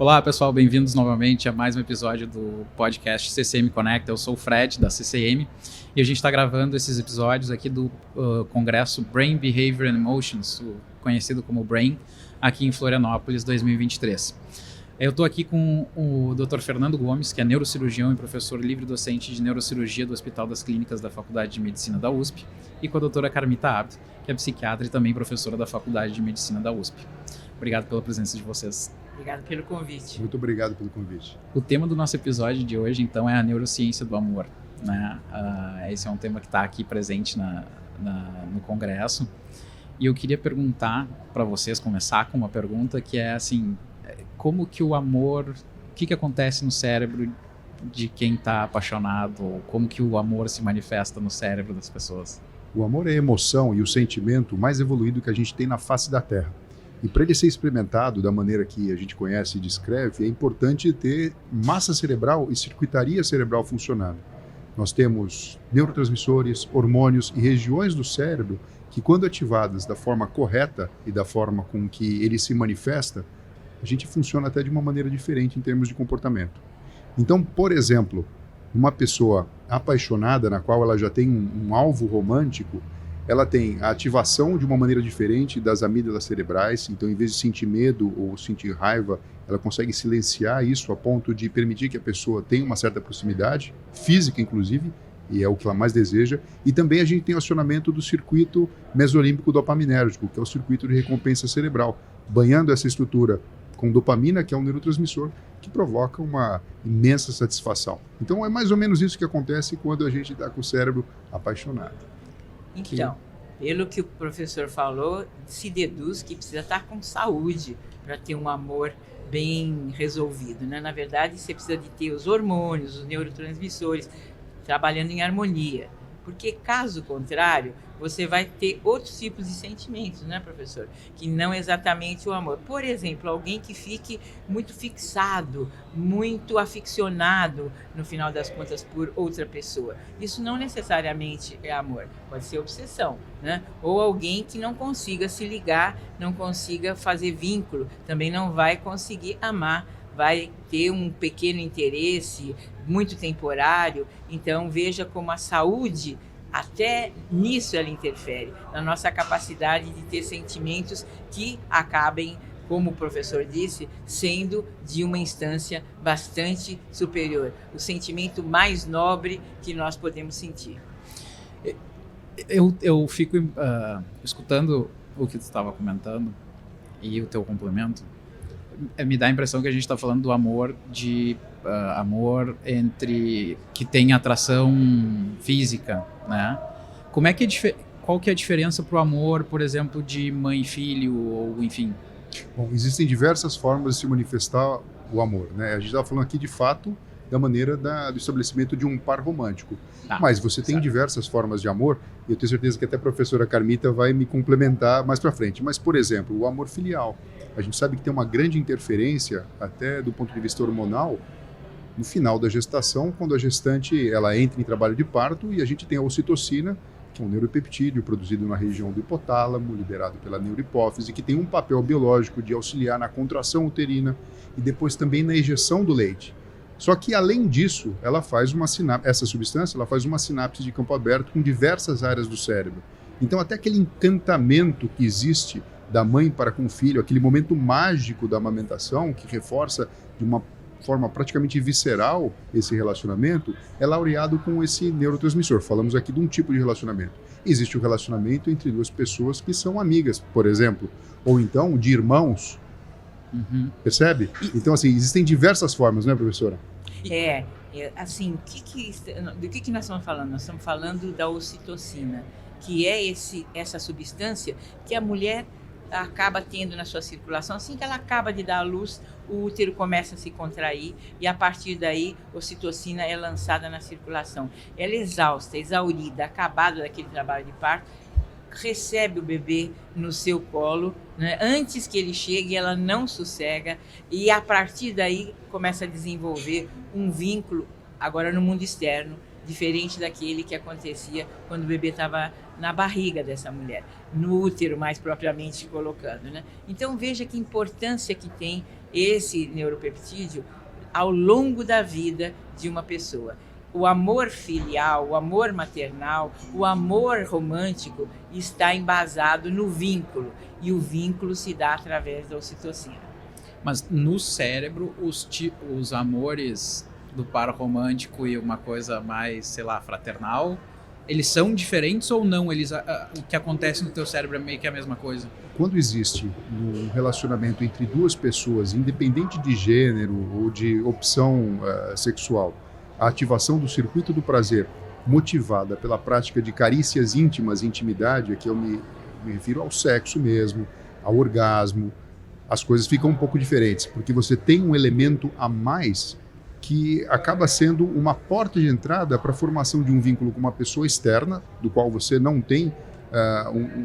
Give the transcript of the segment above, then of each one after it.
Olá, pessoal, bem-vindos novamente a mais um episódio do podcast CCM Conecta. Eu sou o Fred, da CCM, e a gente está gravando esses episódios aqui do congresso Brain, Behavior and Emotions, conhecido como BRAIN, aqui em Florianópolis, 2023. Eu estou aqui com o Dr. Fernando Gomes, que é neurocirurgião e professor livre-docente de neurocirurgia do Hospital das Clínicas da Faculdade de Medicina da USP, e com a doutora Carmita Abdo, que é psiquiatra e também professora da Faculdade de Medicina da USP. Obrigado pela presença de vocês. Obrigado pelo convite. Muito obrigado pelo convite. O tema do nosso episódio de hoje, então, é a neurociência do amor, né? Esse é um tema que está aqui presente no Congresso. E eu queria perguntar para vocês, começar com uma pergunta que é assim, como que o amor, o que acontece no cérebro de quem está apaixonado, ou como que o amor se manifesta no cérebro das pessoas? O amor é a emoção e o sentimento mais evoluído que a gente tem na face da Terra. E para ele ser experimentado da maneira que a gente conhece e descreve, é importante ter massa cerebral e circuitaria cerebral funcionando. Nós temos neurotransmissores, hormônios e regiões do cérebro que, quando ativadas da forma correta e da forma com que ele se manifesta, a gente funciona até de uma maneira diferente em termos de comportamento. Então, por exemplo, uma pessoa apaixonada, na qual ela já tem um alvo romântico, ela tem a ativação de uma maneira diferente das amígdalas cerebrais. Então, em vez de sentir medo ou sentir raiva, ela consegue silenciar isso a ponto de permitir que a pessoa tenha uma certa proximidade, física inclusive, e é o que ela mais deseja. E também a gente tem o acionamento do circuito mesolímbico dopaminérgico, que é o circuito de recompensa cerebral, banhando essa estrutura com dopamina, que é um neurotransmissor, que provoca uma imensa satisfação. Então, é mais ou menos isso que acontece quando a gente está com o cérebro apaixonado. Então, pelo que o professor falou, se deduz que precisa estar com saúde para ter um amor bem resolvido, né? Na verdade, você precisa de ter os hormônios, os neurotransmissores trabalhando em harmonia. Porque, caso contrário, você vai ter outros tipos de sentimentos, né, professor? Que não exatamente o amor. Por exemplo, alguém que fique muito fixado, muito aficionado, no final das contas, por outra pessoa. Isso não necessariamente é amor, pode ser obsessão, né? Ou alguém que não consiga se ligar, não consiga fazer vínculo, também não vai conseguir amar, vai ter um pequeno interesse, muito temporário. Então, veja como a saúde, até nisso ela interfere, na nossa capacidade de ter sentimentos que acabem, como o professor disse, sendo de uma instância bastante superior. O sentimento mais nobre que nós podemos sentir. Eu fico escutando o que tu estava comentando e o teu complemento. Me dá a impressão que a gente está falando do amor, amor entre que tem atração física, né? Qual que é a diferença para o amor, por exemplo, de mãe e filho, ou enfim? Bom, existem diversas formas de se manifestar o amor, né? A gente está falando aqui de fato da maneira do estabelecimento de um par romântico. Mas você tem diversas formas de amor, e eu tenho certeza que até a professora Carmita vai me complementar mais para frente. Mas, por exemplo, o amor filial. A gente sabe que tem uma grande interferência, até do ponto de vista hormonal, no final da gestação, quando a gestante ela entra em trabalho de parto, e a gente tem a ocitocina, que é um neuropeptídeo produzido na região do hipotálamo, liberado pela neurohipófise, que tem um papel biológico de auxiliar na contração uterina e depois também na ejeção do leite. Só que, além disso, ela faz essa substância ela faz uma sinapse de campo aberto com diversas áreas do cérebro. Então, até aquele encantamento que existe da mãe para com o filho, aquele momento mágico da amamentação, que reforça de uma forma praticamente visceral esse relacionamento, é laureado com esse neurotransmissor. Falamos aqui de um tipo de relacionamento. Existe o relacionamento entre duas pessoas que são amigas, por exemplo, ou então de irmãos. Percebe? Então, assim, existem diversas formas, né, professora? Assim, do que nós estamos falando? Nós estamos falando da ocitocina, que é essa substância que a mulher acaba tendo na sua circulação. Assim que ela acaba de dar à luz, o útero começa a se contrair e, a partir daí, a ocitocina é lançada na circulação. Ela é exausta, exaurida, acabada daquele trabalho de parto, recebe o bebê no seu colo, né? Antes que ele chegue, ela não sossega, e a partir daí começa a desenvolver um vínculo, agora no mundo externo, diferente daquele que acontecia quando o bebê estava na barriga dessa mulher, no útero mais propriamente colocando, né? Então veja que importância que tem esse neuropeptídeo ao longo da vida de uma pessoa. O amor filial, o amor maternal, o amor romântico está embasado no vínculo, e o vínculo se dá através da ocitocina. Mas no cérebro, os amores do par romântico e uma coisa mais, sei lá, fraternal, eles são diferentes ou não? O que acontece no teu cérebro é meio que a mesma coisa? Quando existe um relacionamento entre duas pessoas, independente de gênero ou de opção sexual, a ativação do circuito do prazer motivada pela prática de carícias íntimas, intimidade, aqui eu me refiro ao sexo mesmo, ao orgasmo, as coisas ficam um pouco diferentes, porque você tem um elemento a mais que acaba sendo uma porta de entrada para a formação de um vínculo com uma pessoa externa, do qual você não tem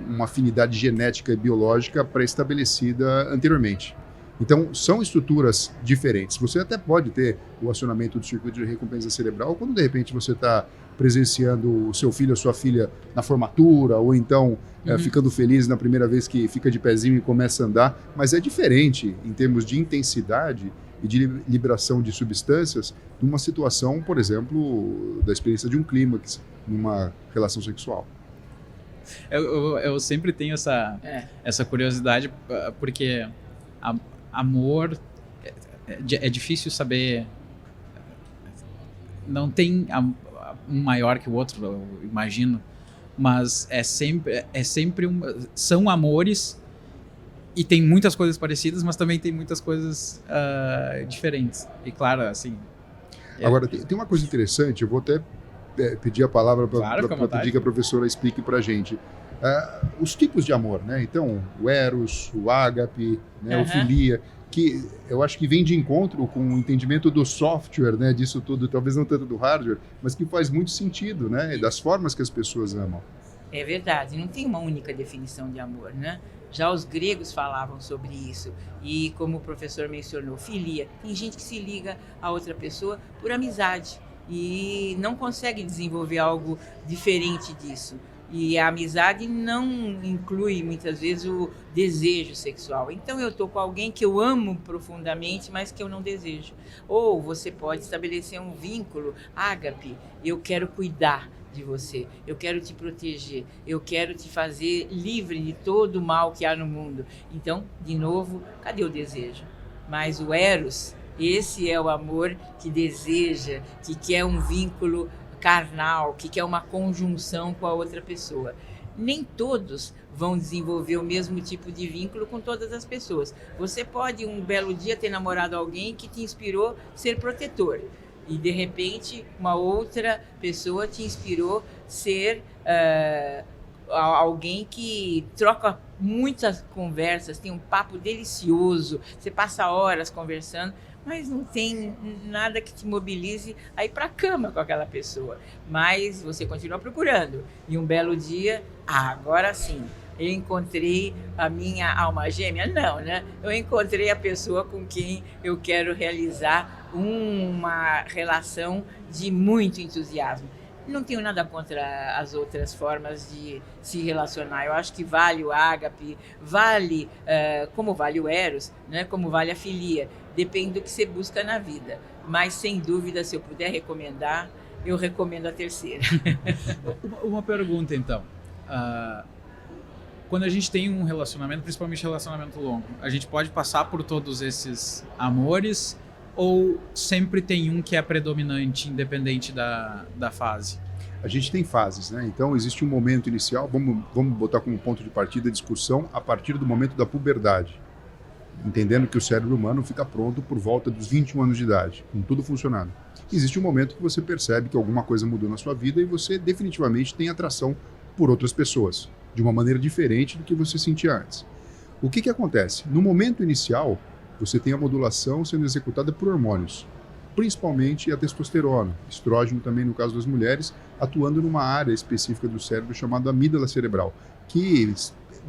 uma afinidade genética e biológica pré-estabelecida anteriormente. Então, são estruturas diferentes. Você até pode ter o acionamento do circuito de recompensa cerebral quando, de repente, você está presenciando o seu filho ou sua filha na formatura, ou então ficando feliz na primeira vez que fica de pezinho e começa a andar, mas é diferente em termos de intensidade e de liberação de substâncias numa situação, por exemplo, da experiência de um clímax numa relação sexual. Eu sempre tenho essa curiosidade, porque amor é difícil saber, não tem um maior que o outro, eu imagino, mas são amores e tem muitas coisas parecidas, mas também tem muitas coisas diferentes. E claro, assim... Agora, tem uma coisa interessante, eu vou até pedir a palavra para pedir que a professora explique para a gente. Os tipos de amor, né? Então, o eros, o ágape, né? O filia, que eu acho que vem de encontro com o entendimento do software, né? Disso tudo, talvez não tanto do hardware, mas que faz muito sentido, né? Das formas que as pessoas amam. É verdade, não tem uma única definição de amor, né? Já os gregos falavam sobre isso. E como o professor mencionou, filia. Tem gente que se liga a outra pessoa por amizade e não consegue desenvolver algo diferente disso. E a amizade não inclui, muitas vezes, o desejo sexual. Então, eu estou com alguém que eu amo profundamente, mas que eu não desejo. Ou você pode estabelecer um vínculo, ágape, eu quero cuidar de você, eu quero te proteger, eu quero te fazer livre de todo o mal que há no mundo. Então, de novo, cadê o desejo? Mas o eros, esse é o amor que deseja, que quer um vínculo carnal, que quer uma conjunção com a outra pessoa. Nem todos vão desenvolver o mesmo tipo de vínculo com todas as pessoas. Você pode, um belo dia, ter namorado alguém que te inspirou a ser protetor. E, de repente, uma outra pessoa te inspirou a ser alguém que troca muitas conversas, tem um papo delicioso, você passa horas conversando, mas não tem nada que te mobilize a ir para a cama com aquela pessoa. Mas você continua procurando. E um belo dia, agora sim, eu encontrei a minha alma gêmea? Não, né? Eu encontrei a pessoa com quem eu quero realizar uma relação de muito entusiasmo. Não tenho nada contra as outras formas de se relacionar. Eu acho que vale o ágape, vale como vale o eros, né? Como vale a filia. Depende do que você busca na vida. Mas, sem dúvida, se eu puder recomendar, eu recomendo a terceira. Uma pergunta, então. Quando a gente tem um relacionamento, principalmente relacionamento longo, a gente pode passar por todos esses amores ou sempre tem um que é predominante, independente da fase? A gente tem fases, né? Então, existe um momento inicial, vamos botar como ponto de partida a discussão a partir do momento da puberdade, entendendo que o cérebro humano fica pronto por volta dos 21 anos de idade, com tudo funcionando. Existe um momento que você percebe que alguma coisa mudou na sua vida e você definitivamente tem atração por outras pessoas, de uma maneira diferente do que você sentia antes. O que acontece? No momento inicial, você tem a modulação sendo executada por hormônios, principalmente a testosterona, estrógeno também no caso das mulheres, atuando numa área específica do cérebro chamada amígdala cerebral, que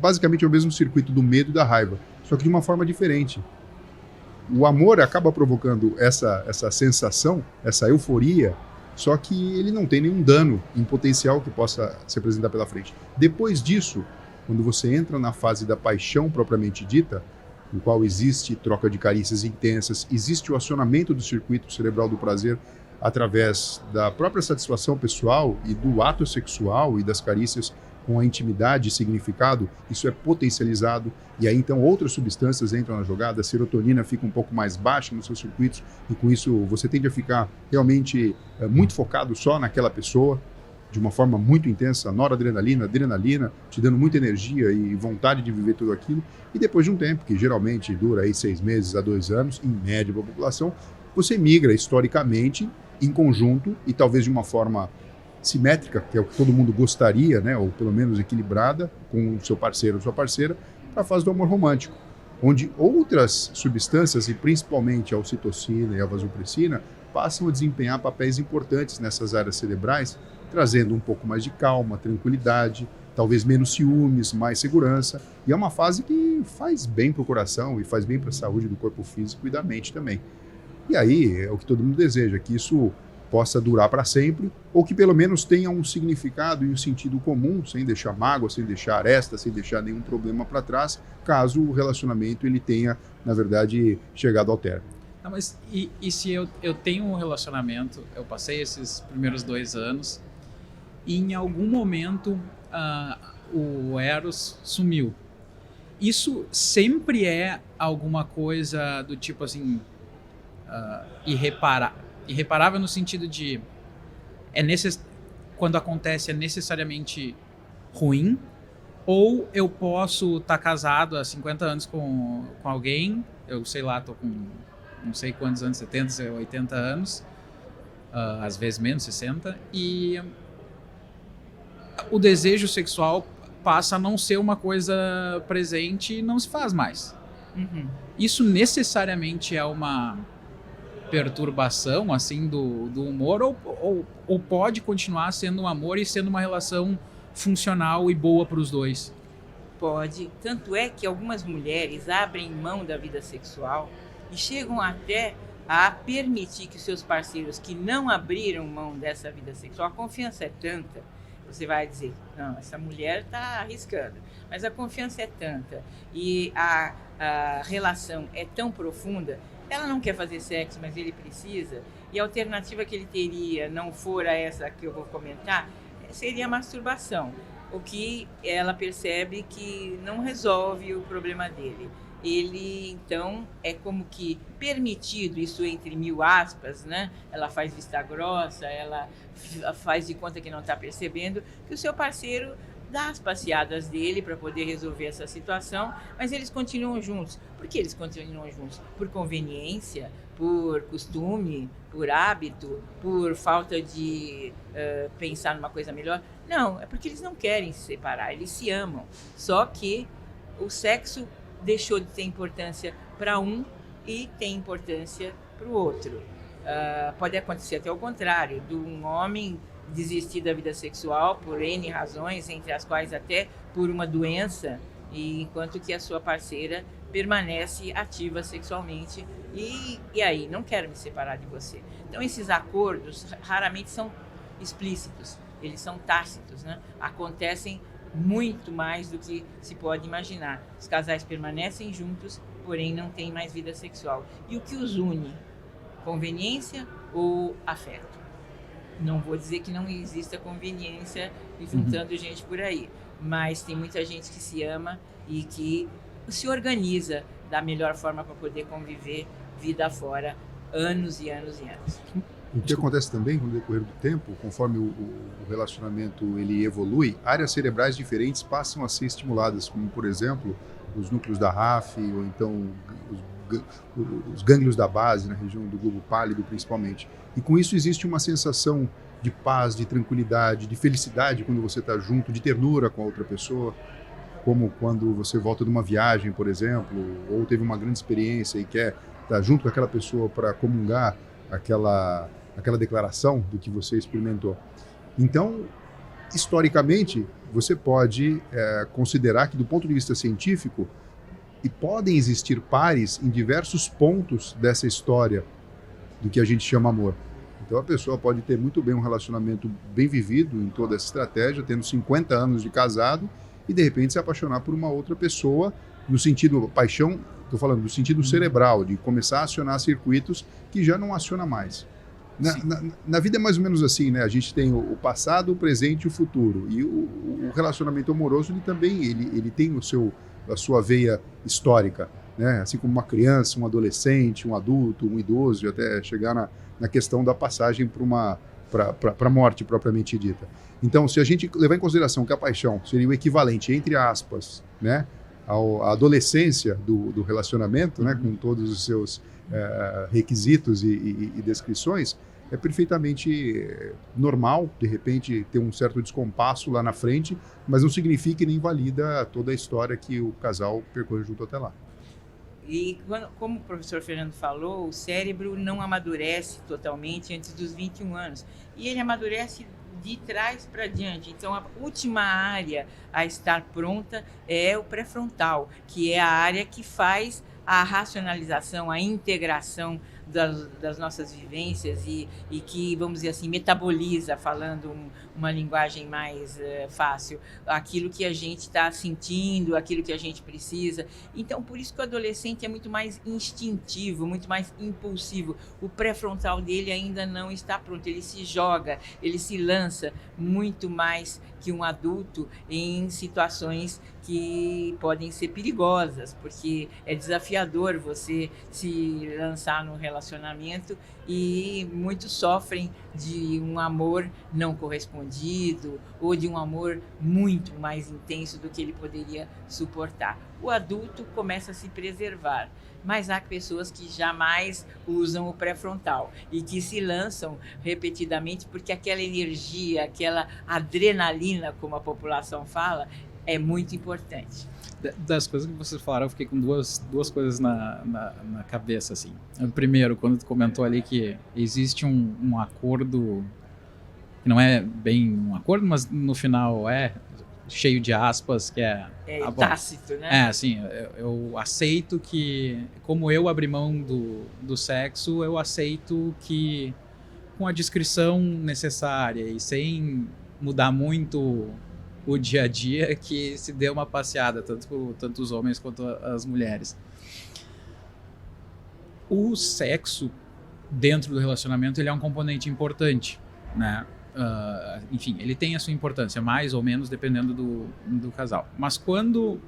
basicamente é o mesmo circuito do medo e da raiva, só que de uma forma diferente. O amor acaba provocando essa sensação, essa euforia, só que ele não tem nenhum dano em potencial que possa se apresentar pela frente. Depois disso, quando você entra na fase da paixão propriamente dita, no qual existe troca de carícias intensas, existe o acionamento do circuito cerebral do prazer através da própria satisfação pessoal e do ato sexual e das carícias com a intimidade e significado, isso é potencializado, e aí então outras substâncias entram na jogada, a serotonina fica um pouco mais baixa nos seus circuitos, e com isso você tende a ficar realmente muito focado só naquela pessoa, de uma forma muito intensa, noradrenalina, adrenalina, te dando muita energia e vontade de viver tudo aquilo, e depois de um tempo, que geralmente dura aí 6 meses a 2 anos, em média para a população, você migra historicamente, em conjunto, e talvez de uma forma simétrica, que é o que todo mundo gostaria, né, ou pelo menos equilibrada, com o seu parceiro ou sua parceira, para a fase do amor romântico, onde outras substâncias, e principalmente a ocitocina e a vasopressina, passam a desempenhar papéis importantes nessas áreas cerebrais, trazendo um pouco mais de calma, tranquilidade, talvez menos ciúmes, mais segurança, e é uma fase que faz bem para o coração e faz bem para a saúde do corpo físico e da mente também. E aí é o que todo mundo deseja, que isso possa durar para sempre, ou que pelo menos tenha um significado e um sentido comum, sem deixar mágoa, sem deixar aresta, sem deixar nenhum problema para trás, caso o relacionamento ele tenha, na verdade, chegado ao término. Não, mas e se eu tenho um relacionamento, eu passei esses primeiros 2 anos, e em algum momento o Eros sumiu. Isso sempre é alguma coisa do tipo assim, irreparável no sentido de quando acontece é necessariamente ruim, ou eu posso estar casado há 50 anos com alguém, eu sei lá, tô com não sei quantos anos, 70, 80 anos, às vezes menos, 60, e o desejo sexual passa a não ser uma coisa presente e não se faz mais. Uhum. Isso necessariamente é uma perturbação assim do humor, ou pode continuar sendo um amor e sendo uma relação funcional e boa para os dois? Pode. Tanto é que algumas mulheres abrem mão da vida sexual e chegam até a permitir que os seus parceiros que não abriram mão dessa vida sexual, a confiança é tanta, você vai dizer, não, essa mulher está arriscando, mas a confiança é tanta e a relação é tão profunda, ela não quer fazer sexo, mas ele precisa, e a alternativa que ele teria, não for essa que eu vou comentar, seria a masturbação, o que ela percebe que não resolve o problema dele. Ele, então, é como que permitido, isso entre 1000 aspas, né? Ela faz vista grossa, ela faz de conta que não está percebendo, que o seu parceiro dá as passeadas dele para poder resolver essa situação, mas eles continuam juntos. Por que eles continuam juntos? Por conveniência, por costume, por hábito, por falta de pensar numa coisa melhor? Não, é porque eles não querem se separar, eles se amam. Só que o sexo deixou de ter importância para um e tem importância para o outro. Pode acontecer até o contrário, de um homem desistir da vida sexual por N razões, entre as quais até por uma doença, e enquanto que a sua parceira permanece ativa sexualmente e aí, não quero me separar de você. Então esses acordos raramente são explícitos, eles são tácitos, né? Acontecem muito mais do que se pode imaginar. Os casais permanecem juntos, porém não têm mais vida sexual. E o que os une? Conveniência ou afeto? Não vou dizer que não exista conveniência e juntando gente por aí, mas tem muita gente que se ama e que se organiza da melhor forma para poder conviver vida fora, anos e anos e anos. O que acontece também com o decorrer do tempo, conforme o relacionamento ele evolui, áreas cerebrais diferentes passam a ser estimuladas, como por exemplo os núcleos da RAF ou então os gânglios da base, na região do globo pálido principalmente. E com isso existe uma sensação de paz, de tranquilidade, de felicidade quando você está junto, de ternura com a outra pessoa, como quando você volta de uma viagem, por exemplo, ou teve uma grande experiência e quer estar junto com aquela pessoa para comungar aquela declaração do que você experimentou. Então, historicamente, você pode considerar que, do ponto de vista científico, e podem existir pares em diversos pontos dessa história do que a gente chama amor. Então, a pessoa pode ter muito bem um relacionamento bem vivido em toda essa estratégia, tendo 50 anos de casado, e de repente se apaixonar por uma outra pessoa, no sentido paixão, estou falando do sentido cerebral, de começar a acionar circuitos que já não aciona mais. Na vida é mais ou menos assim, né? A gente tem o passado, o presente e o futuro. E o relacionamento amoroso, ele também ele tem a sua veia histórica, né? Assim como uma criança, um adolescente, um adulto, um idoso, e até chegar na questão da passagem para a morte propriamente dita. Então, se a gente levar em consideração que a paixão seria o equivalente, entre aspas, né, à adolescência do relacionamento, né, com todos os seus requisitos e descrições, é perfeitamente normal, de repente, ter um certo descompasso lá na frente, mas não significa e nem invalida toda a história que o casal percorre junto até lá. E como o professor Fernando falou, o cérebro não amadurece totalmente antes dos 21 anos. E ele amadurece de trás para diante. Então, a última área a estar pronta é o pré-frontal, que é a área que faz a racionalização, a integração das nossas vivências e que, vamos dizer assim, metaboliza, falando uma linguagem mais fácil, aquilo que a gente está sentindo, aquilo que a gente precisa. Então, por isso que o adolescente é muito mais instintivo, muito mais impulsivo. O pré-frontal dele ainda não está pronto, ele se joga, ele se lança muito mais que um adulto em situações que podem ser perigosas, porque é desafiador você se lançar num relacionamento e muitos sofrem de um amor não correspondido ou de um amor muito mais intenso do que ele poderia suportar. O adulto começa a se preservar, mas há pessoas que jamais usam o pré-frontal e que se lançam repetidamente porque aquela energia, aquela adrenalina, como a população fala, é muito importante. Das coisas que vocês falaram, eu fiquei com duas coisas na cabeça, assim. Primeiro, quando tu comentou ali que existe um acordo, que não é bem um acordo, mas no final é cheio de aspas, que é tácito, né? Assim, eu aceito que, como eu abri mão do sexo, eu aceito que, com a discrição necessária e sem mudar muito o dia a dia, que se dê uma passeada, tanto os homens quanto as mulheres. O sexo dentro do relacionamento, ele é um componente importante, né? Enfim, ele tem a sua importância, mais ou menos, dependendo do casal. Mas quando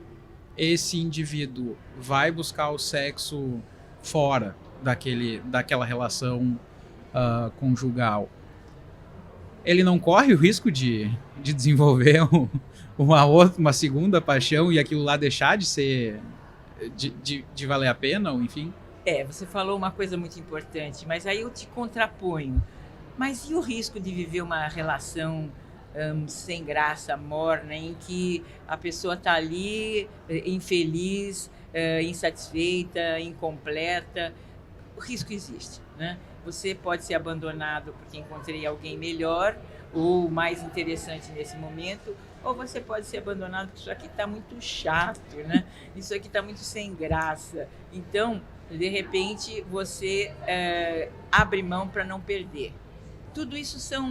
esse indivíduo vai buscar o sexo fora daquela relação conjugal, ele não corre o risco de desenvolver uma segunda paixão e aquilo lá deixar de ser, de valer a pena, ou enfim? Você falou uma coisa muito importante, mas aí eu te contraponho. Mas e o risco de viver uma relação sem graça, morna, em que a pessoa está ali infeliz, insatisfeita, incompleta? O risco existe, né? Você pode ser abandonado porque encontrei alguém melhor ou mais interessante nesse momento, ou você pode ser abandonado porque isso aqui está muito chato, né? Isso aqui está muito sem graça. Então, de repente, você abre mão para não perder. Tudo isso são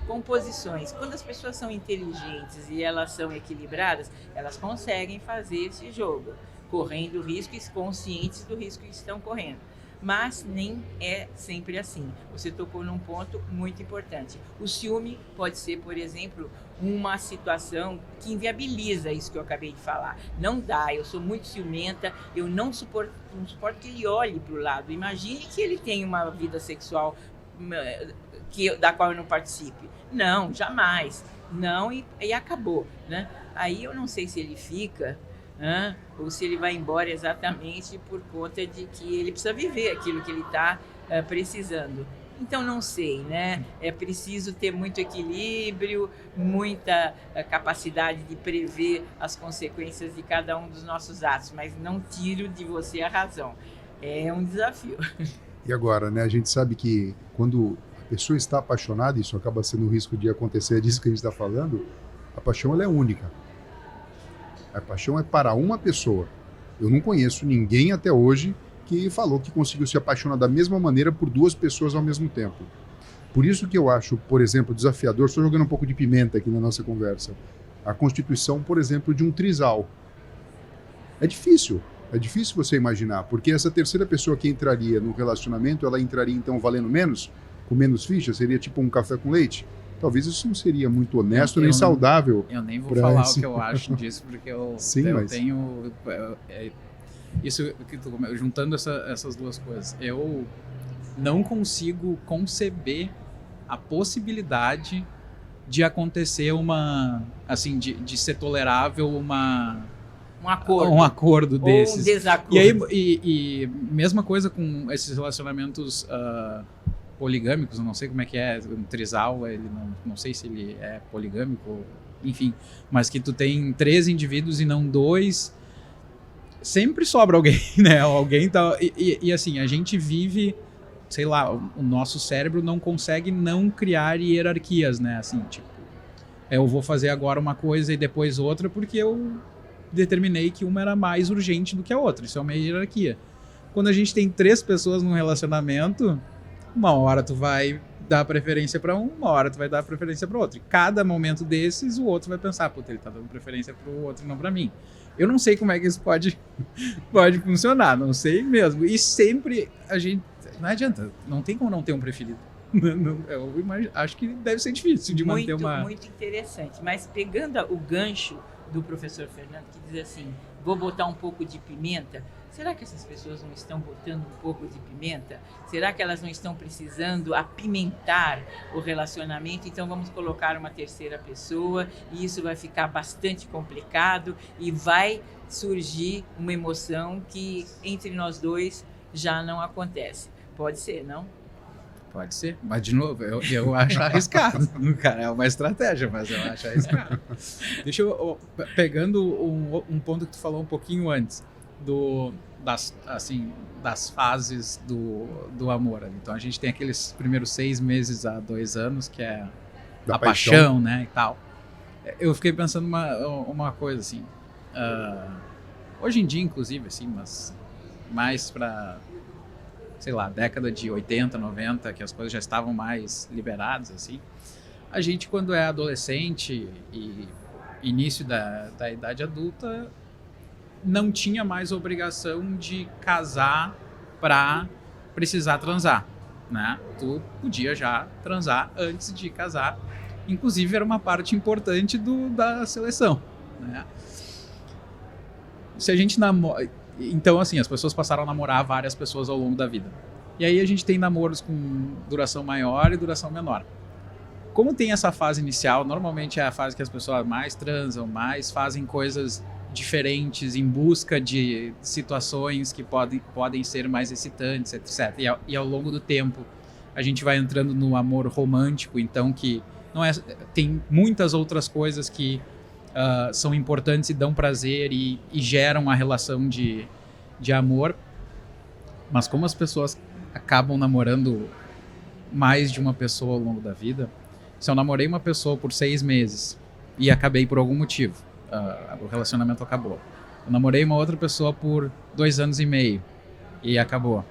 composições. Quando as pessoas são inteligentes e elas são equilibradas, elas conseguem fazer esse jogo, correndo riscos, conscientes do risco que estão correndo. Mas nem é sempre assim. Você tocou num ponto muito importante. O ciúme pode ser, por exemplo, uma situação que inviabiliza isso que eu acabei de falar. Não dá, eu sou muito ciumenta, eu não suporto que ele olhe para o lado. Imagine que ele tem uma vida sexual da qual eu não participe. Não, jamais. Não, e acabou, né? Aí eu não sei se ele fica, ou se ele vai embora exatamente por conta de que ele precisa viver aquilo que ele está precisando. Então, não sei, né? É preciso ter muito equilíbrio, muita capacidade de prever as consequências de cada um dos nossos atos, mas não tiro de você a razão. É um desafio. E agora, né? A gente sabe que quando a pessoa está apaixonada, isso acaba sendo o risco de acontecer, é disso que a gente está falando, a paixão ela é única. A paixão é para uma pessoa. Eu não conheço ninguém até hoje que falou que conseguiu se apaixonar da mesma maneira por duas pessoas ao mesmo tempo. Por isso que eu acho, por exemplo, desafiador, estou jogando um pouco de pimenta aqui na nossa conversa, a constituição, por exemplo, de um trisal. É difícil. É difícil você imaginar, porque essa terceira pessoa que entraria no relacionamento, ela entraria então valendo menos, com menos ficha, seria tipo um café com leite? Talvez isso não seria muito honesto nem saudável. Eu nem vou falar o que eu acho disso, porque eu tenho... Isso que juntando essas duas coisas, eu não consigo conceber a possibilidade de acontecer assim, de ser tolerável um acordo desses. Ou um desacordo. E mesma coisa com esses relacionamentos poligâmicos, eu não sei como é que é, um trisal, ele não sei se ele é poligâmico, enfim, mas que tu tem 3 indivíduos e não 2, sempre sobra alguém, né? Alguém tá... E assim, a gente vive, sei lá, o nosso cérebro não consegue não criar hierarquias, né? Assim, tipo, eu vou fazer agora uma coisa e depois outra porque eu determinei que uma era mais urgente do que a outra. Isso é uma hierarquia. Quando a gente tem 3 pessoas num relacionamento, uma hora tu vai dar preferência para uma hora tu vai dar preferência para outro. E cada momento desses, o outro vai pensar, puta, ele tá dando preferência pro outro e não para mim. Eu não sei como é que isso pode funcionar, não sei mesmo. E sempre a gente... Não adianta, não tem como não ter um preferido. Eu acho que deve ser difícil de manter uma... Muito interessante. Mas pegando o gancho do professor Fernando, que diz assim, vou botar um pouco de pimenta. Será que essas pessoas não estão botando um pouco de pimenta? Será que elas não estão precisando apimentar o relacionamento? Então vamos colocar uma terceira pessoa e isso vai ficar bastante complicado e vai surgir uma emoção que entre nós dois já não acontece. Pode ser, não? Pode ser, mas de novo, eu acho arriscado. Cara, é uma estratégia, mas eu acho arriscado. Deixa eu... Pegando um ponto que tu falou um pouquinho antes, das fases do amor. Então a gente tem aqueles primeiros 6 meses a 2 anos, que é a paixão, né, e tal. Eu fiquei pensando uma coisa assim, hoje em dia inclusive, assim, mas mais para, sei lá, década de 80, 90, que as coisas já estavam mais liberadas, assim, a gente quando é adolescente e início da idade adulta, não tinha mais obrigação de casar para precisar transar, né? Tu podia já transar antes de casar. Inclusive, era uma parte importante da seleção, né? Se a gente namora... Então, assim, as pessoas passaram a namorar várias pessoas ao longo da vida. E aí a gente tem namoros com duração maior e duração menor. Como tem essa fase inicial, normalmente é a fase que as pessoas mais transam, mais fazem coisas diferentes em busca de situações que podem ser mais excitantes, etc. E ao longo do tempo a gente vai entrando no amor romântico, então que não é, tem muitas outras coisas que são importantes e dão prazer e geram a relação de amor. Mas como as pessoas acabam namorando mais de uma pessoa ao longo da vida, se eu namorei uma pessoa por 6 meses e acabei por algum motivo, o relacionamento acabou. Eu namorei uma outra pessoa por 2 anos e meio e acabou.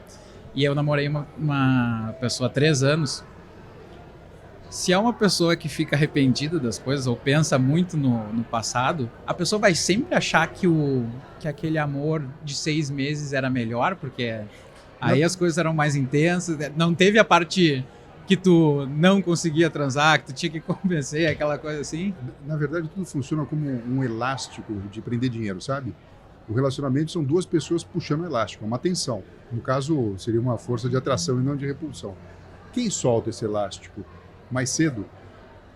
E eu namorei uma pessoa há 3 anos. Se é uma pessoa que fica arrependida das coisas ou pensa muito no passado, a pessoa vai sempre achar que aquele amor de 6 meses era melhor, porque aí as coisas eram mais intensas. Não teve a parte que tu não conseguia transar, que tu tinha que convencer, aquela coisa assim? Na verdade, tudo funciona como um elástico de prender dinheiro, sabe? O relacionamento são 2 pessoas puxando o elástico, é uma tensão. No caso, seria uma força de atração e não de repulsão. Quem solta esse elástico mais cedo,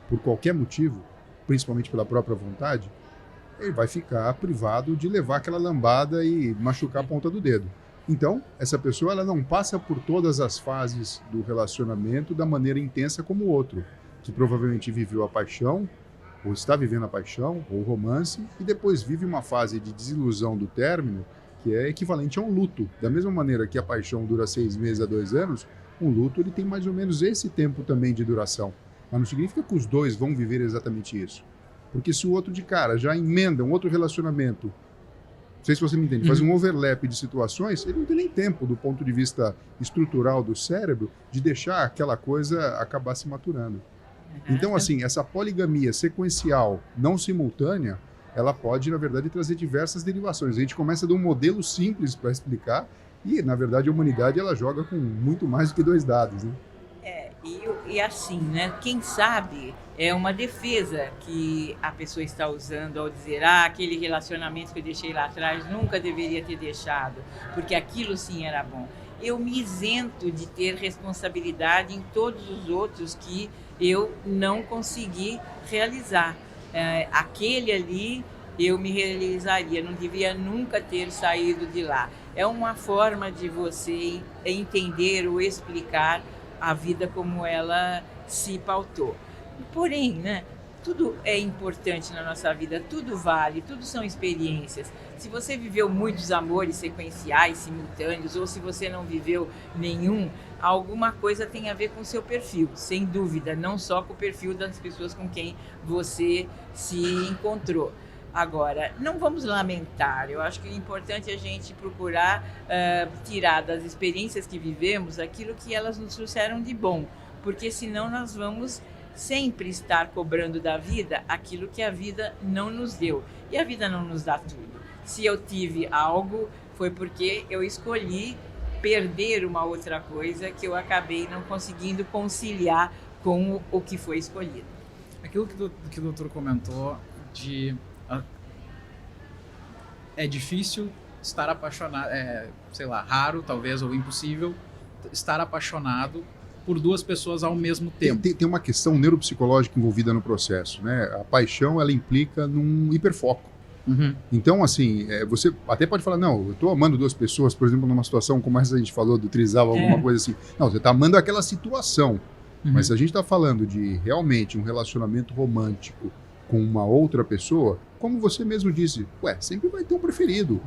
por qualquer motivo, principalmente pela própria vontade, ele vai ficar privado de levar aquela lambada e machucar a ponta do dedo. Então, essa pessoa ela não passa por todas as fases do relacionamento da maneira intensa como o outro, que provavelmente viveu a paixão, ou está vivendo a paixão, ou o romance, e depois vive uma fase de desilusão do término, que é equivalente a um luto. Da mesma maneira que a paixão dura 6 meses a 2 anos, um luto ele tem mais ou menos esse tempo também de duração. Mas não significa que os 2 vão viver exatamente isso. Porque se o outro de cara já emenda um outro relacionamento, não sei se você me entende, faz um overlap de situações, ele não tem nem tempo, do ponto de vista estrutural do cérebro, de deixar aquela coisa acabar se maturando. Então, assim, essa poligamia sequencial, não simultânea, ela pode, na verdade, trazer diversas derivações. A gente começa de um modelo simples para explicar e, na verdade, a humanidade ela joga com muito mais do que 2 dados, né? E assim, né? Quem sabe é uma defesa que a pessoa está usando ao dizer aquele relacionamento que eu deixei lá atrás nunca deveria ter deixado, porque aquilo sim era bom. Eu me isento de ter responsabilidade em todos os outros que eu não consegui realizar. Aquele ali eu me realizaria, não devia nunca ter saído de lá. É uma forma de você entender ou explicar a vida como ela se pautou. Porém, né, tudo é importante na nossa vida, tudo vale, tudo são experiências. Se você viveu muitos amores sequenciais, simultâneos, ou se você não viveu nenhum, alguma coisa tem a ver com o seu perfil, sem dúvida, não só com o perfil das pessoas com quem você se encontrou. Agora, não vamos lamentar, eu acho que o importante é a gente procurar tirar das experiências que vivemos aquilo que elas nos trouxeram de bom, porque senão nós vamos sempre estar cobrando da vida aquilo que a vida não nos deu, e a vida não nos dá tudo. Se eu tive algo, foi porque eu escolhi perder uma outra coisa que eu acabei não conseguindo conciliar com o que foi escolhido. Aquilo que o doutor comentou de... É difícil estar apaixonado, sei lá, raro talvez, ou impossível, estar apaixonado por 2 pessoas ao mesmo tempo. Tem uma questão neuropsicológica envolvida no processo, né? A paixão, ela implica num hiperfoco. Uhum. Então, assim, você até pode falar, não, eu estou amando 2 pessoas, por exemplo, numa situação como essa a gente falou do trisal, alguma coisa assim. Não, você está amando aquela situação. Uhum. Mas se a gente está falando de realmente um relacionamento romântico com uma outra pessoa, como você mesmo disse, sempre vai ter um preferido.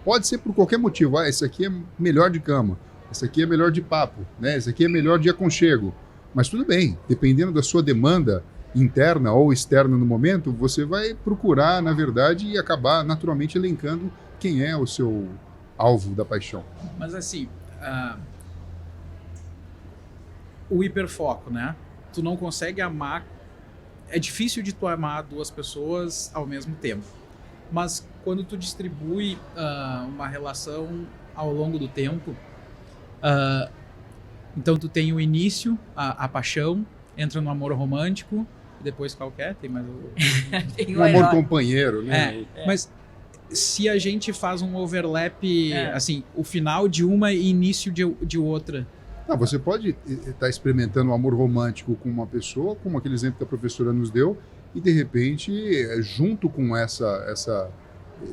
Pode ser por qualquer motivo. Esse aqui é melhor de cama, esse aqui é melhor de papo, né? Esse aqui é melhor de aconchego. Mas tudo bem, dependendo da sua demanda interna ou externa no momento, você vai procurar, na verdade, e acabar naturalmente elencando quem é o seu alvo da paixão. Mas assim, o hiperfoco, né? Tu não consegue amar. É difícil de tu amar 2 pessoas ao mesmo tempo. Mas quando tu distribui uma relação ao longo do tempo, então tu tem o início, a paixão, entra no amor romântico, e depois qualquer, tem mais tem um amor companheiro, né? Mas se a gente faz um overlap, assim, o final de uma e início de outra. Não, você pode estar experimentando um amor romântico com uma pessoa, como aquele exemplo que a professora nos deu, e de repente, junto com essa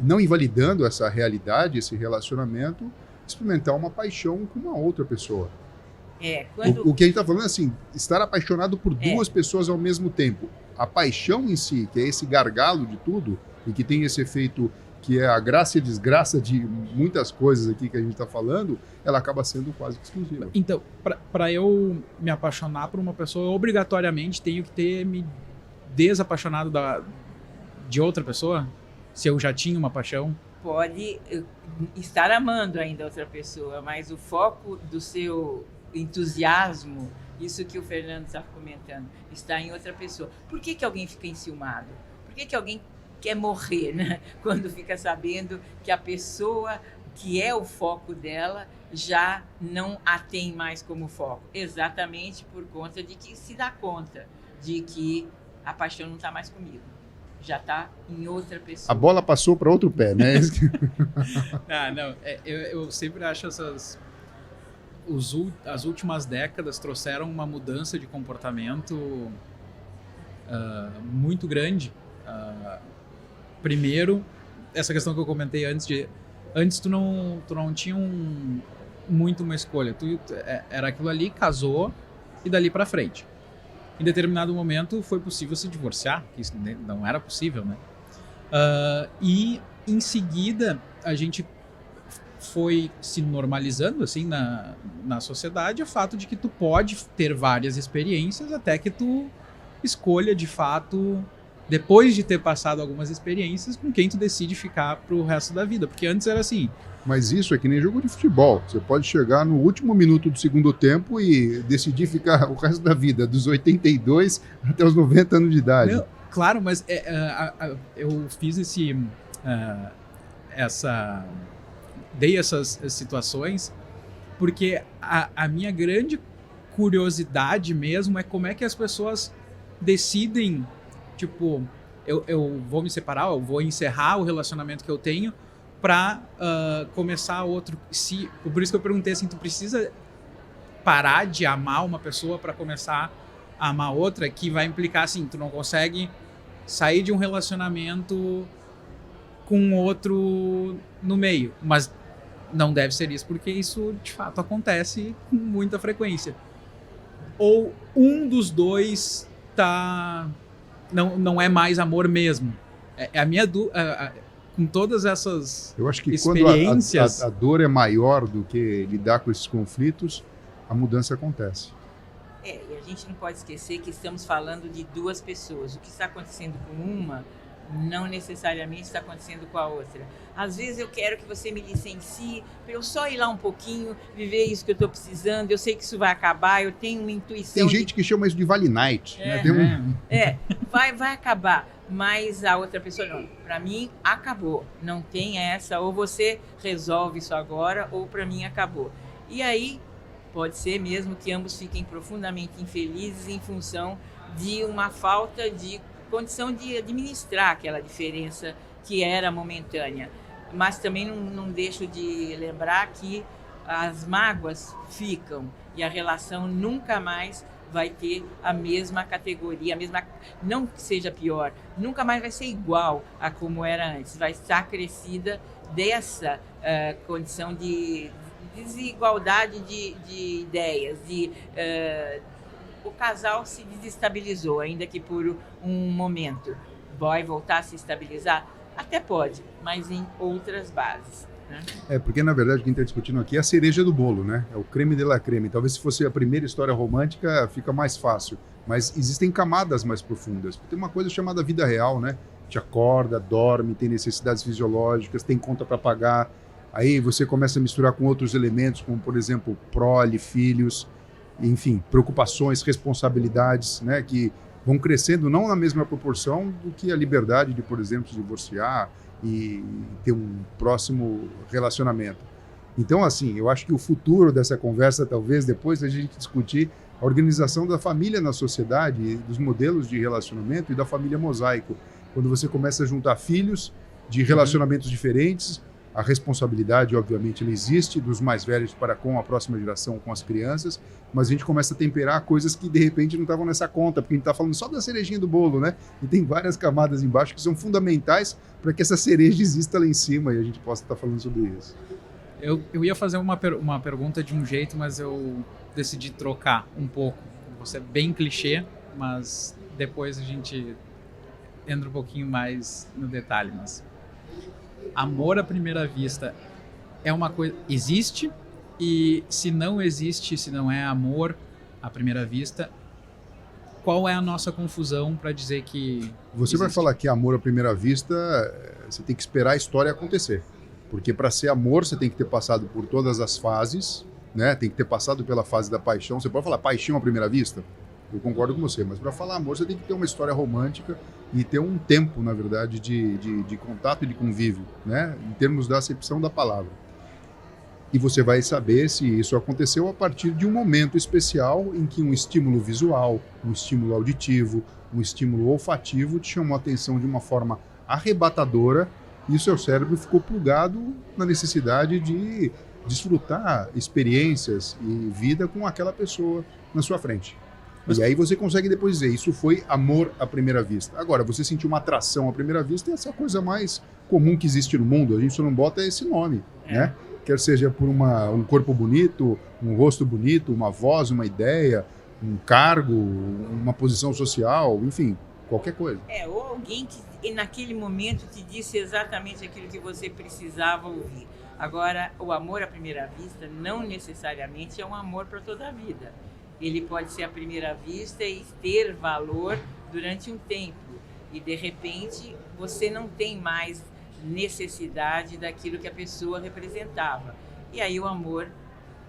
não invalidando essa realidade, esse relacionamento, experimentar uma paixão com uma outra pessoa. O que a gente está falando é assim, estar apaixonado por 2 pessoas ao mesmo tempo. A paixão em si, que é esse gargalo de tudo, e que tem esse efeito que é a graça e a desgraça de muitas coisas aqui que a gente está falando, ela acaba sendo quase que exclusiva. Então, para eu me apaixonar por uma pessoa, eu obrigatoriamente tenho que ter me desapaixonado de outra pessoa? Se eu já tinha uma paixão? Pode estar amando ainda outra pessoa, mas o foco do seu entusiasmo, isso que o Fernando está comentando, está em outra pessoa. Por que alguém fica enciumado? Por que alguém quer morrer, né? Quando fica sabendo que a pessoa que é o foco dela já não a tem mais como foco? Exatamente por conta de que se dá conta de que a paixão não está mais comigo. Já está em outra pessoa. A bola passou para outro pé, né? Eu sempre acho as últimas décadas trouxeram uma mudança de comportamento muito grande. Primeiro, essa questão que eu comentei antes tu não tinha muito uma escolha. Era aquilo ali, casou e dali para frente. Em determinado momento foi possível se divorciar, isso não era possível, né? E em seguida a gente foi se normalizando assim na sociedade o fato de que tu pode ter várias experiências até que tu escolha de fato, depois de ter passado algumas experiências, com quem tu decide ficar pro resto da vida, porque antes era assim. Mas isso é que nem jogo de futebol. Você pode chegar no último minuto do segundo tempo e decidir ficar o resto da vida, dos 82 até os 90 anos de idade. Claro, mas eu fiz dei essas situações porque a minha grande curiosidade mesmo é como é que as pessoas decidem, tipo, eu vou me separar, eu vou encerrar o relacionamento que eu tenho para começar outro. Por isso que eu perguntei assim, tu precisa parar de amar uma pessoa para começar a amar outra, que vai implicar assim, tu não consegue sair de um relacionamento com outro no meio, mas não deve ser isso, porque isso de fato acontece com muita frequência. Ou um dos dois não é mais amor mesmo. É a minha dúvida. Com todas essas experiências... Eu acho que quando a dor é maior do que lidar com esses conflitos, a mudança acontece. E a gente não pode esquecer que estamos falando de duas pessoas. O que está acontecendo com uma não necessariamente está acontecendo com a outra. Às vezes eu quero que você me licencie para eu só ir lá um pouquinho, viver isso que eu estou precisando, eu sei que isso vai acabar, eu tenho uma intuição... Tem gente que chama isso de Vale Night. Né? Vai acabar, mas a outra pessoa não. Para mim, acabou. Não tem essa, ou você resolve isso agora, ou para mim acabou. E aí, pode ser mesmo que ambos fiquem profundamente infelizes em função de uma falta de condição de administrar aquela diferença que era momentânea. Mas também não deixo de lembrar que as mágoas ficam e a relação nunca mais vai ter a mesma categoria, não que seja pior, nunca mais vai ser igual a como era antes, vai estar crescida dessa condição de desigualdade de ideias, o casal se desestabilizou, ainda que por um momento. Vai voltar a se estabilizar? Até pode, mas em outras bases. Né? Porque na verdade o que a gente está discutindo aqui é a cereja do bolo, né? É o creme de la creme. Talvez se fosse a primeira história romântica fica mais fácil, mas existem camadas mais profundas. Tem uma coisa chamada vida real, né? Te acorda, dorme, tem necessidades fisiológicas, tem conta para pagar. Aí você começa a misturar com outros elementos, como por exemplo prole, filhos, enfim, preocupações, responsabilidades, né, que vão crescendo não na mesma proporção do que a liberdade de, por exemplo, se divorciar e ter um próximo relacionamento. Então, assim, eu acho que o futuro dessa conversa, talvez, depois da gente discutir a organização da família na sociedade, dos modelos de relacionamento e da família mosaico. Quando você começa a juntar filhos de relacionamentos diferentes, a responsabilidade, obviamente, ela existe dos mais velhos para com a próxima geração, com as crianças, mas a gente começa a temperar coisas que, de repente, não estavam nessa conta, porque a gente está falando só da cerejinha do bolo, né? E tem várias camadas embaixo que são fundamentais para que essa cereja exista lá em cima e a gente possa estar falando sobre isso. Eu ia fazer uma pergunta de um jeito, mas eu decidi trocar um pouco. Vou ser bem clichê, mas depois a gente entra um pouquinho mais no detalhe, mas... Amor à primeira vista é uma coisa... Existe, e se não existe, se não é amor à primeira vista, qual é a nossa confusão para dizer que Você existe? Vai falar que amor à primeira vista, você tem que esperar a história acontecer. Porque para ser amor, você tem que ter passado por todas as fases, né? Tem que ter passado pela fase da paixão. Você pode falar paixão à primeira vista? Eu concordo com você, mas para falar amor, você tem que ter uma história romântica e ter um tempo, na verdade, de contato e de convívio, né? Em termos da acepção da palavra. E você vai saber se isso aconteceu a partir de um momento especial em que um estímulo visual, um estímulo auditivo, um estímulo olfativo te chamou a atenção de uma forma arrebatadora e o seu cérebro ficou plugado na necessidade de desfrutar experiências e vida com aquela pessoa na sua frente. E aí você consegue depois dizer, isso foi amor à primeira vista. Agora, você sentiu uma atração à primeira vista, essa é a coisa mais comum que existe no mundo. A gente só não bota esse nome, né? Quer seja por um corpo bonito, um rosto bonito, uma voz, uma ideia, um cargo, uma posição social, enfim, qualquer coisa. Ou alguém que naquele momento te disse exatamente aquilo que você precisava ouvir. Agora, o amor à primeira vista não necessariamente é um amor para toda a vida. Ele pode ser à primeira vista e ter valor durante um tempo. E, de repente, você não tem mais necessidade daquilo que a pessoa representava. E aí o amor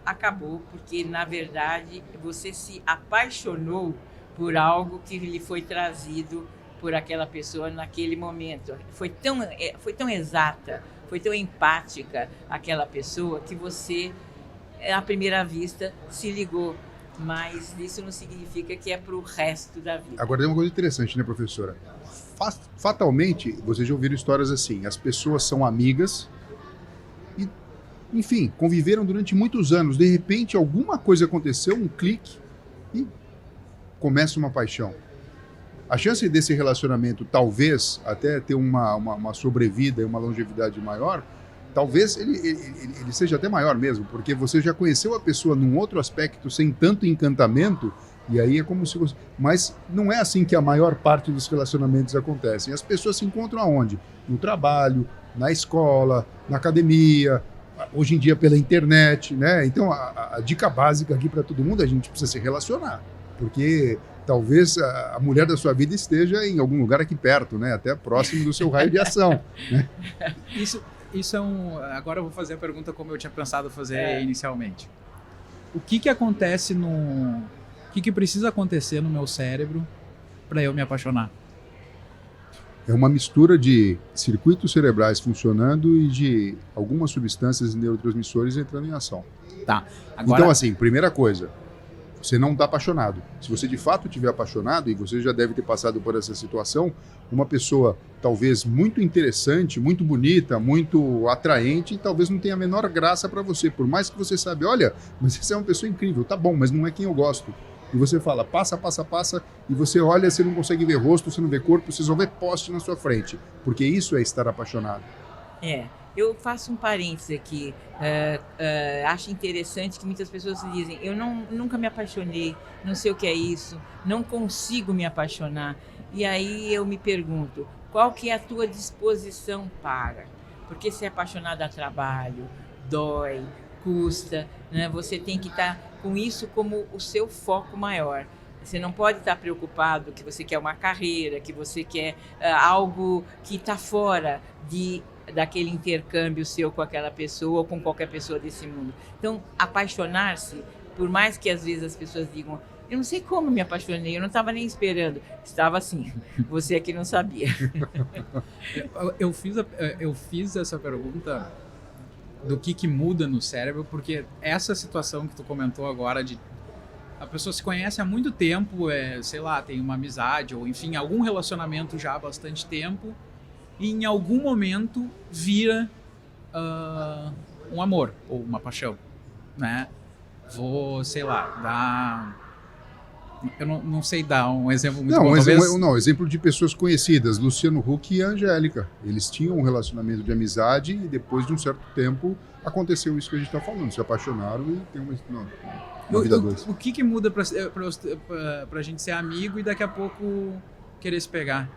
acabou, porque, na verdade, você se apaixonou por algo que lhe foi trazido por aquela pessoa naquele momento. Foi tão exata, foi tão empática aquela pessoa que você, à primeira vista, se ligou. Mas isso não significa que é para o resto da vida. Agora tem uma coisa interessante, né, professora? Fatalmente, vocês já ouviram histórias assim, as pessoas são amigas e, enfim, conviveram durante muitos anos. De repente, alguma coisa aconteceu, um clique e começa uma paixão. A chance desse relacionamento, talvez, até ter uma sobrevida e uma longevidade maior, talvez ele seja até maior mesmo, porque você já conheceu a pessoa num outro aspecto, sem tanto encantamento, e aí é como se você... Mas não é assim que a maior parte dos relacionamentos acontecem. As pessoas se encontram aonde? No trabalho, na escola, na academia, hoje em dia pela internet, né? Então a dica básica aqui para todo mundo, a gente precisa se relacionar, porque talvez a mulher da sua vida esteja em algum lugar aqui perto, né? Até próximo do seu raio de ação, né? Isso é Agora eu vou fazer a pergunta como eu tinha pensado fazer inicialmente. O que acontece O que precisa acontecer no meu cérebro para eu me apaixonar? É uma mistura de circuitos cerebrais funcionando e de algumas substâncias e neurotransmissores entrando em ação. Tá. Agora... Então, assim, primeira coisa, você não está apaixonado. Se você de fato estiver apaixonado, e você já deve ter passado por essa situação, uma pessoa talvez muito interessante, muito bonita, muito atraente, talvez não tenha a menor graça para você, por mais que você sabe, olha, mas essa é uma pessoa incrível, tá bom, mas não é quem eu gosto. E você fala, passa, e você olha, você não consegue ver rosto, você não vê corpo, você só vê poste na sua frente, porque isso é estar apaixonado. Eu faço um parênteses aqui. Acho interessante que muitas pessoas dizem, eu nunca me apaixonei, não sei o que é isso, não consigo me apaixonar. E aí eu me pergunto, qual que é a tua disposição para? Porque ser apaixonado a trabalho, dói, custa, né? Você tem que estar com isso como o seu foco maior. Você não pode estar preocupado que você quer uma carreira, que você quer algo que está fora daquele intercâmbio seu com aquela pessoa ou com qualquer pessoa desse mundo. Então, apaixonar-se, por mais que às vezes as pessoas digam, eu não sei como me apaixonei, eu não estava nem esperando. Estava assim, você aqui não sabia. Eu fiz essa pergunta do que muda no cérebro, porque essa situação que tu comentou agora de a pessoa se conhece há muito tempo, sei lá, tem uma amizade ou enfim, algum relacionamento já há bastante tempo, e em algum momento vira um amor ou uma paixão, né? Vou, sei lá, dar... Eu não sei dar um exemplo muito bom, talvez... Não, exemplo de pessoas conhecidas, Luciano Huck e Angélica. Eles tinham um relacionamento de amizade e depois de um certo tempo aconteceu isso que a gente está falando, se apaixonaram e tem uma vida dois. O que muda pra gente ser amigo e daqui a pouco querer se pegar?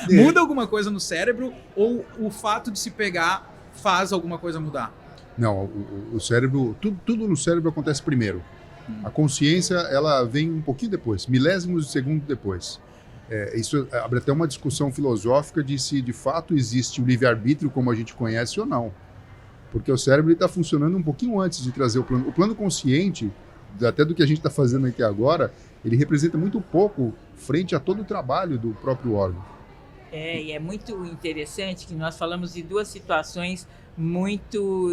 Muda alguma coisa no cérebro ou o fato de se pegar faz alguma coisa mudar? Não, o cérebro, tudo no cérebro acontece primeiro. A consciência, ela vem um pouquinho depois, milésimos de segundo depois. Isso abre até uma discussão filosófica de se de fato existe o livre-arbítrio como a gente conhece ou não. Porque o cérebro está funcionando um pouquinho antes de trazer o plano. O plano consciente, até do que a gente está fazendo aqui agora, ele representa muito pouco frente a todo o trabalho do próprio órgão. E é muito interessante que nós falamos de duas situações muito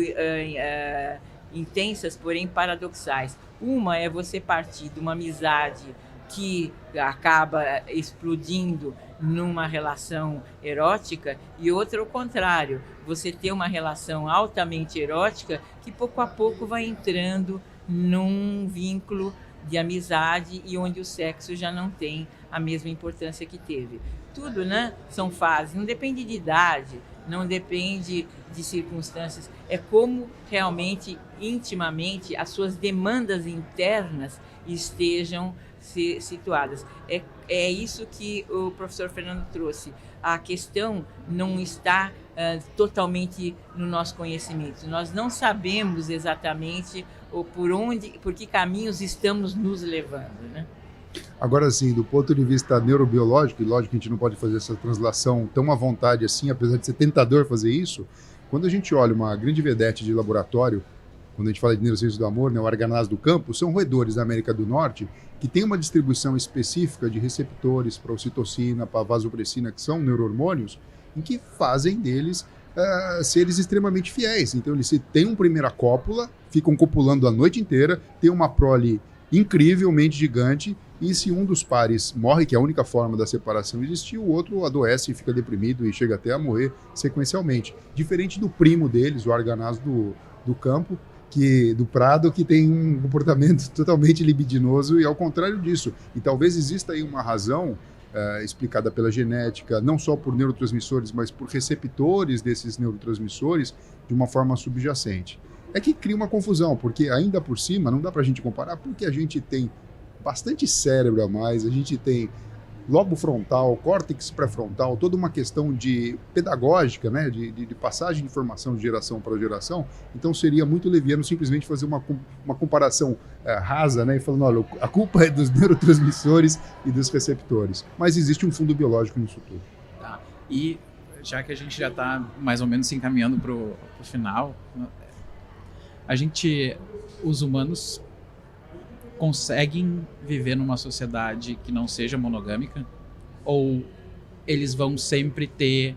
intensas, porém paradoxais. Uma é você partir de uma amizade que acaba explodindo numa relação erótica e outra ao contrário, você ter uma relação altamente erótica que pouco a pouco vai entrando num vínculo de amizade e onde o sexo já não tem a mesma importância que teve. Tudo, né? São fases, não depende de idade, não depende de circunstâncias, é como realmente, intimamente, as suas demandas internas estejam situadas. É isso que o professor Fernando trouxe. A questão não está totalmente no nosso conhecimento. Nós não sabemos exatamente por que caminhos estamos nos levando, né? Agora, assim, do ponto de vista neurobiológico, e lógico que a gente não pode fazer essa translação tão à vontade assim, apesar de ser tentador fazer isso, quando a gente olha uma grande vedete de laboratório, quando a gente fala de neurociências do amor, né, o arganaz do campo, são roedores da América do Norte que têm uma distribuição específica de receptores para ocitocina, para vasopressina, que são neurohormônios, em que fazem deles seres extremamente fiéis. Então eles têm uma primeira cópula, ficam copulando a noite inteira, tem uma prole incrivelmente gigante, e se um dos pares morre, que é a única forma da separação existir, o outro adoece e fica deprimido e chega até a morrer sequencialmente. Diferente do primo deles, o arganaz do campo, do prado, que tem um comportamento totalmente libidinoso e ao contrário disso. E talvez exista aí uma razão explicada pela genética, não só por neurotransmissores, mas por receptores desses neurotransmissores de uma forma subjacente. É que cria uma confusão, porque ainda por cima, não dá para a gente comparar, porque a gente tem bastante cérebro a mais, a gente tem lobo frontal, córtex pré-frontal, toda uma questão de pedagógica, né, de passagem de informação de geração para geração. Então seria muito leviano simplesmente fazer uma comparação rasa, né, e falando, olha, a culpa é dos neurotransmissores e dos receptores. Mas existe um fundo biológico nisso tudo. Tá. E já que a gente já está mais ou menos se encaminhando para o final, os humanos conseguem viver numa sociedade que não seja monogâmica? Ou eles vão sempre ter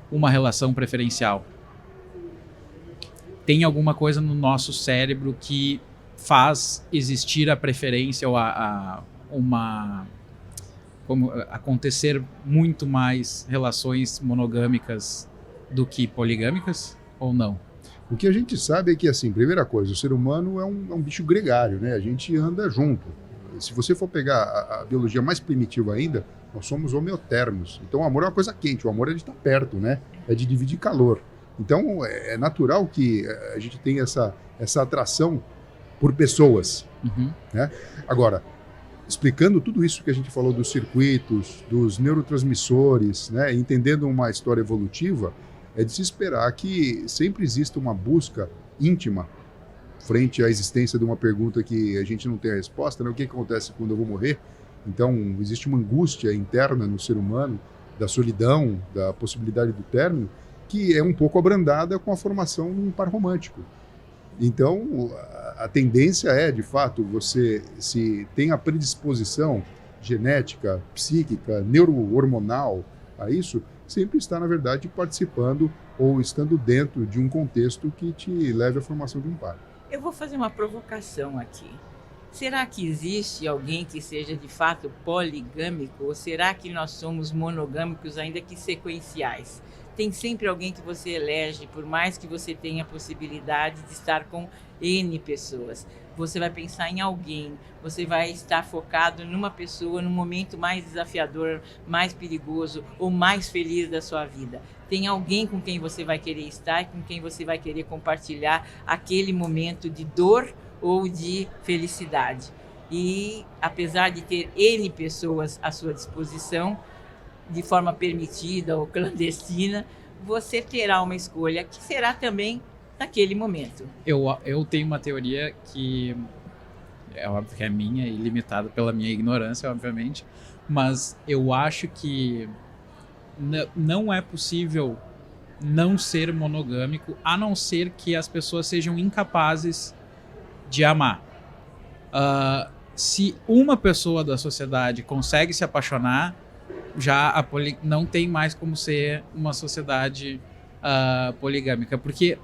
uma relação preferencial? Tem alguma coisa no nosso cérebro que faz existir a preferência ou como acontecer muito mais relações monogâmicas do que poligâmicas? Ou não? O que a gente sabe é que, assim, primeira coisa, o ser humano é um bicho gregário, né? A gente anda junto. Se você for pegar a biologia mais primitiva ainda, nós somos homeotermos. Então o amor é uma coisa quente, o amor é de estar perto, né? É de dividir calor. Então é natural que a gente tenha essa atração por pessoas. Uhum. Né? Agora, explicando tudo isso que a gente falou dos circuitos, dos neurotransmissores, né? Entendendo uma história evolutiva, é de se esperar que sempre exista uma busca íntima frente à existência de uma pergunta que a gente não tem a resposta, né? O que acontece quando eu vou morrer? Então, existe uma angústia interna no ser humano, da solidão, da possibilidade do término, que é um pouco abrandada com a formação num par romântico. Então, a tendência é, de fato, você se tem a predisposição genética, psíquica, neurohormonal a isso, sempre está, na verdade, participando ou estando dentro de um contexto que te leve à formação de um par. Eu vou fazer uma provocação aqui. Será que existe alguém que seja de fato poligâmico ou será que nós somos monogâmicos, ainda que sequenciais? Tem sempre alguém que você elege, por mais que você tenha a possibilidade de estar com N pessoas. Você vai pensar em alguém, você vai estar focado numa pessoa no momento mais desafiador, mais perigoso ou mais feliz da sua vida. Tem alguém com quem você vai querer estar e com quem você vai querer compartilhar aquele momento de dor ou de felicidade. E apesar de ter N pessoas à sua disposição, de forma permitida ou clandestina, você terá uma escolha que será também naquele momento. Eu tenho uma teoria que é óbvio que é minha e limitada pela minha ignorância, obviamente, mas eu acho que não é possível não ser monogâmico, a não ser que as pessoas sejam incapazes de amar. Se uma pessoa da sociedade consegue se apaixonar, já não tem mais como ser uma sociedade poligâmica, porque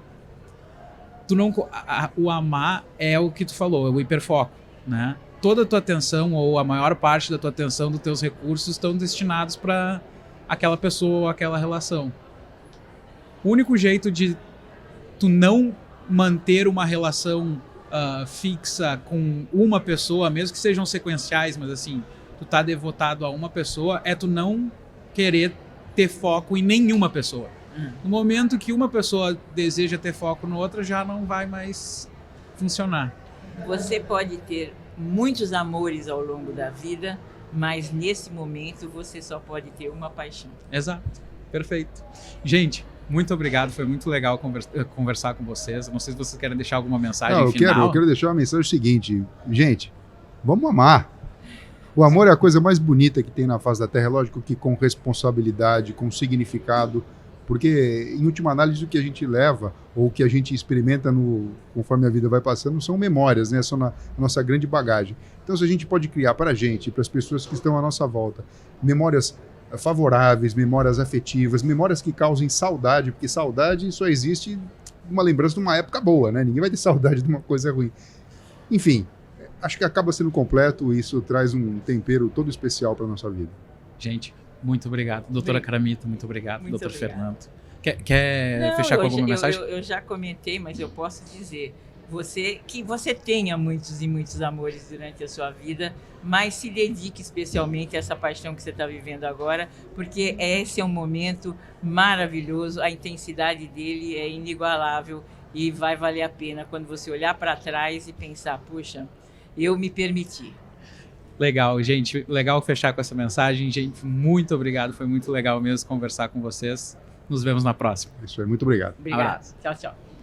o amar é o que tu falou, é o hiperfoco, né? Toda a tua atenção, ou a maior parte da tua atenção, dos teus recursos estão destinados para aquela pessoa ou aquela relação. O único jeito de tu não manter uma relação fixa com uma pessoa, mesmo que sejam sequenciais, mas assim, tu tá devotado a uma pessoa, é tu não querer ter foco em nenhuma pessoa. No momento que uma pessoa deseja ter foco no outra, já não vai mais funcionar. Você pode ter muitos amores ao longo da vida, mas nesse momento você só pode ter uma paixão. Exato, perfeito. Gente, muito obrigado, foi muito legal conversar com vocês. Não sei se vocês querem deixar alguma mensagem final. Eu quero deixar uma mensagem seguinte. Gente, vamos amar. O amor é a coisa mais bonita que tem na face da Terra. É lógico que com responsabilidade, com significado, Porque, em última análise, o que a gente leva ou o que a gente experimenta conforme a vida vai passando são memórias, né? São a nossa grande bagagem. Então, se a gente pode criar para a gente, para as pessoas que estão à nossa volta, memórias favoráveis, memórias afetivas, memórias que causem saudade, porque saudade só existe uma lembrança de uma época boa, né? Ninguém vai ter saudade de uma coisa ruim. Enfim, acho que acaba sendo completo e isso traz um tempero todo especial para a nossa vida. Gente, muito obrigado. Doutora Caramita, muito obrigado. Muito Doutor obrigado. Fernando. Quer fechar com alguma mensagem? Eu já comentei, mas eu posso dizer que você tenha muitos e muitos amores durante a sua vida, mas se dedique especialmente a essa paixão que você está vivendo agora, porque esse é um momento maravilhoso, a intensidade dele é inigualável e vai valer a pena quando você olhar para trás e pensar, puxa, eu me permiti. Legal, gente. Legal fechar com essa mensagem. Gente, muito obrigado. Foi muito legal mesmo conversar com vocês. Nos vemos na próxima. Isso aí, muito obrigado. Obrigado. Tchau, tchau.